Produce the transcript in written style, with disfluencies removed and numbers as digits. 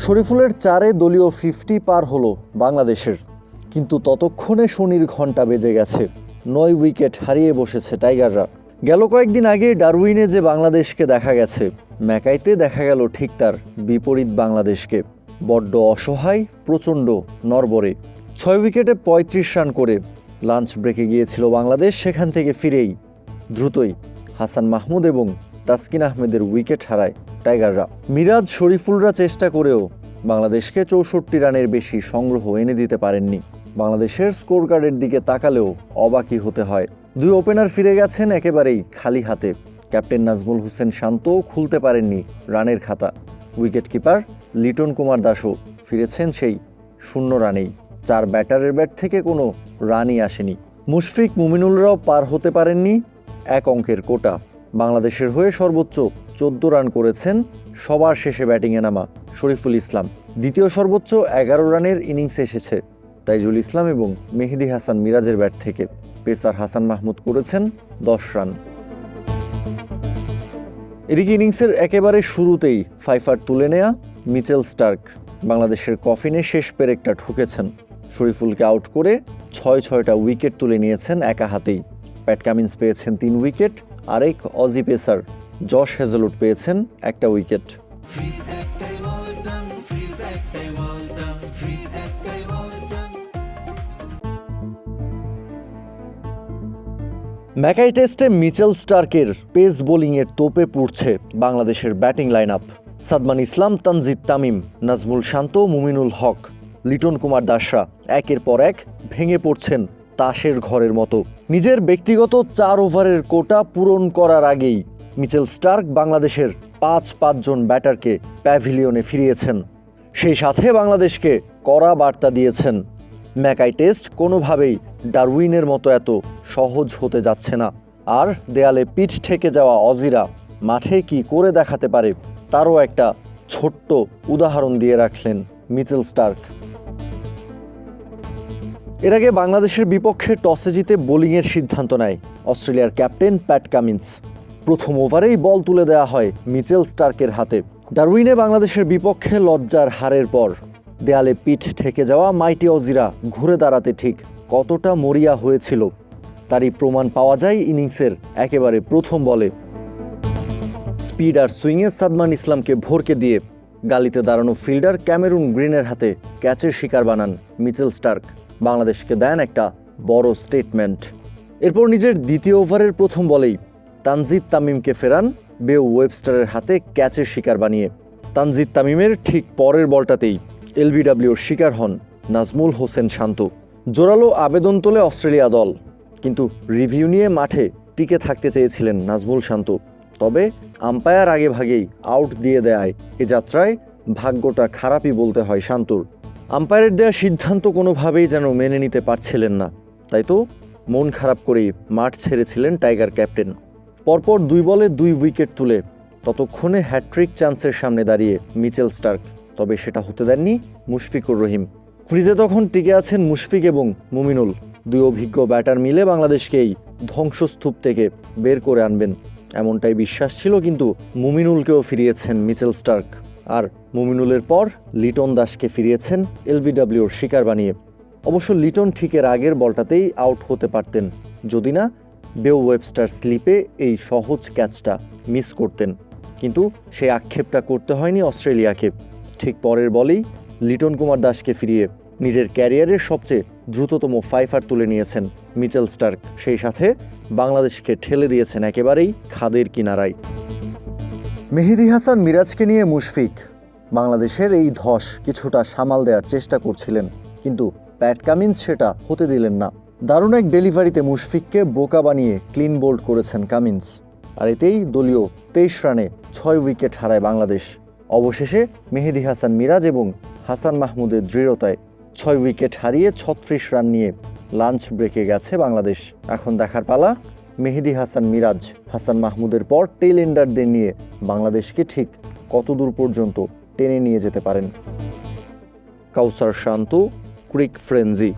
শরীফুলের 4-এ দলীয় 50 পার হলো বাংলাদেশের, কিন্তু ততক্ষণে শনির ঘণ্টা বেজে গেছে। 9 উইকেট হারিয়ে বসেছে টাইগাররা। গেল কয়েকদিন আগে ডারউইনে যে বাংলাদেশকে দেখা গেছে, ম্যাকাইতে দেখা গেল ঠিক তার বিপরীত বাংলাদেশকে। বড্ড অসহায়, প্রচণ্ড নড়বড়ে। 6 উইকেটে 35 রান করে লাঞ্চ ব্রেকে গিয়েছিল বাংলাদেশ। সেখান থেকে ফিরেই দ্রুতই হাসান মাহমুদ এবং তাসকিন আহমেদের উইকেট হারায় টাইগাররা। মিরাজ, শরীফুলরা চেষ্টা করেও বাংলাদেশকে 64 রানের বেশি সংগ্রহ এনে দিতে পারেননি। বাংলাদেশের স্কোর কার্ডের দিকে তাকালেও অবাকই হতে হয়। 2 ওপেনার ফিরে গেছেন একেবারেই খালি হাতে। ক্যাপ্টেন নাজমুল হোসেন শান্তও খুলতে পারেননি রানের খাতা। উইকেট কিপার লিটন কুমার দাসও ফিরেছেন সেই 0 রানেই। 4 ব্যাটারের ব্যাট থেকে কোনো রানই আসেনি। মুশফিক, মুমিনুলরাও পার হতে পারেননি 1 অঙ্কের কোটা। বাংলাদেশের হয়ে সর্বোচ্চ 14 রান করেছেন সবার শেষে ব্যাটিংয়ে নামা শরীফুল ইসলাম। দ্বিতীয় সর্বোচ্চ 11 রানের ইনিংস এসেছে তাইজুল ইসলাম এবং মেহেদী হাসান মিরাজের ব্যাট থেকে। পেসার হাসান মাহমুদ করেছেন 10 রান। এদিকে ইনিংসের একেবারে শুরুতেই 5 তুলে নেয়া মিচেল স্টার্ক বাংলাদেশের কফিনে শেষ পেরেকটা ঠুকেছেন। শরীফুলকে আউট করে 6টা উইকেট তুলে নিয়েছেন একা হাতেই। প্যাট কামিন্স পেয়েছেন 3 উইকেট, আরেক অজি পেসার জশ হেজেলউড পেয়েছেন 1টা উইকেট। ম্যাকাই টেস্টে মিচেল স্টার্কের পেস বোলিংয়ের তোপে পুড়ছে বাংলাদেশের ব্যাটিং লাইন আপ। সাদমান ইসলাম, তানজিদ তামিম, নাজমুল শান্ত, মুমিনুল হক, লিটন কুমার দাসরা একের পর এক ভেঙে পড়ছেন তাসের ঘরের মতো। নিজের ব্যক্তিগত 4 ওভারের কোটা পূরণ করার আগেই মিচেল স্টার্ক বাংলাদেশের 5 জন ব্যাটারকে প্যাভিলিয়নে ফিরিয়েছেন। সেই সাথে বাংলাদেশকে কড়া বার্তা দিয়েছেন, ম্যাকাই টেস্ট কোনোভাবেই ডারউইনের মতো এত সহজ হতে যাচ্ছে না। আর দেয়ালে পিঠ ঠেকে যাওয়া অজিরা মাঠে কি করে দেখাতে পারে তারও একটা ছোট্ট উদাহরণ দিয়ে রাখলেন মিচেল স্টার্ক। এর আগে বাংলাদেশের বিপক্ষে টসে জিতে বোলিংয়ের সিদ্ধান্ত নেয় অস্ট্রেলিয়ার ক্যাপ্টেন প্যাট কামিন্স। প্রথম ওভারেই বল তুলে দেওয়া হয় মিচেল স্টার্কের হাতে। ডারউইনে বাংলাদেশের বিপক্ষে লজ্জার হারের পর দেয়ালে পিঠ ঠেকে যাওয়া মাইটি অজিরা ঘুরে দাঁড়াতে ঠিক কতটা মরিয়া হয়েছিল তারই প্রমাণ পাওয়া যায় ইনিংসের একেবারে প্রথম বলে। স্পিড আর সুইংয়ে সাদমান ইসলামকে ভরকে দিয়ে গালিতে দাঁড়ানো ফিল্ডার ক্যামেরুন গ্রিনের হাতে ক্যাচের শিকার বানান মিচেল স্টার্ক। বাংলাদেশকে দেন একটা বড় স্টেটমেন্ট। এরপর নিজের দ্বিতীয় ওভারের প্রথম বলেই তানজিদ তামিমকে ফেরান বেও ওয়েবস্টারের হাতে ক্যাচের শিকার বানিয়ে। তানজিদ তামিমের ঠিক পরের বলটাতেই এলবিডব্লিউর শিকার হন নাজমুল হোসেন শান্ত। জোরালো আবেদন তোলে অস্ট্রেলিয়া দল, কিন্তু রিভিউ নিয়ে মাঠে টিকে থাকতে চেয়েছিলেন নাজমুল শান্ত। তবে আম্পায়ার আগে ভাগেই আউট দিয়ে দেয় এ যাত্রায় ভাগ্যটা খারাপই বলতে হয় শান্তর। আম্পায়ারের দেওয়া সিদ্ধান্ত কোনোভাবেই যেন মেনে নিতে পারছিলেন না, তাই তো মন খারাপ করেই মাঠ ছেড়েছিলেন টাইগার ক্যাপ্টেন। পরপর 2 বলে 2 উইকেট তুলে ততক্ষণে হ্যাট্রিক চান্সের সামনে দাঁড়িয়ে মিচেল স্টার্ক, তবে সেটা হতে দেননি মুশফিকুর রহিম। ক্রিজে তখন টিকে আছেন মুশফিক এবং মুমিনুল। 2 অভিজ্ঞ ব্যাটার মিলে বাংলাদেশকে এই ধ্বংসস্তূপ থেকে বের করে আনবেন এমনটাই বিশ্বাস ছিল, কিন্তু মুমিনুলকেও ফিরিয়েছেন মিচেল স্টার্ক। আর মুমিনুলের পর লিটন দাসকে ফিরিয়েছেন এলবিডব্লিউর শিকার বানিয়ে। অবশ্য লিটন ঠিকের আগের বলটাতেই আউট হতে পারতেন যদি না বেও ওয়েবস্টার স্লিপে এই সহজ ক্যাচটা মিস করতেন। কিন্তু সেই আক্ষেপটা করতে হয়নি অস্ট্রেলিয়াকে। ঠিক পরের বলেই লিটন কুমার দাসকে ফিরিয়ে নিজের ক্যারিয়ারের সবচেয়ে দ্রুততম 5 তুলে নিয়েছেন মিচেল স্টার্ক। সেই সাথে বাংলাদেশকে ঠেলে দিয়েছেন একেবারেই খাদের কিনারায়। মেহেদী হাসান মিরাজকে নিয়ে মুশফিক বাংলাদেশের এই ধস কিছুটা সামাল দেওয়ার চেষ্টা করছিলেন, কিন্তু প্যাট কামিন্স সেটা হতে দিলেন না। দারুণ এক ডেলিভারিতে মুশফিককে বোকা বানিয়ে ক্লিন বোল্ড করেছেন কামিন্স। আর এতেই দলীয় 23 রানে 6 উইকেট হারায় বাংলাদেশ। অবশেষে মেহেদী হাসান মিরাজ এবং হাসান মাহমুদের দৃঢ়তায় 6 উইকেট হারিয়ে 36 রান নিয়ে লাঞ্চ ব্রেকে গেছে বাংলাদেশ। এখন দেখার পালা মেহেদী হাসান মিরাজ, হাসান মাহমুদের পর টেল এন্ডারদের নিয়ে বাংলাদেশকে ঠিক কতদূর পর্যন্ত টেনে নিয়ে যেতে পারেন। কাউসার শান্ত, ক্রিক ফ্রেঞ্জি।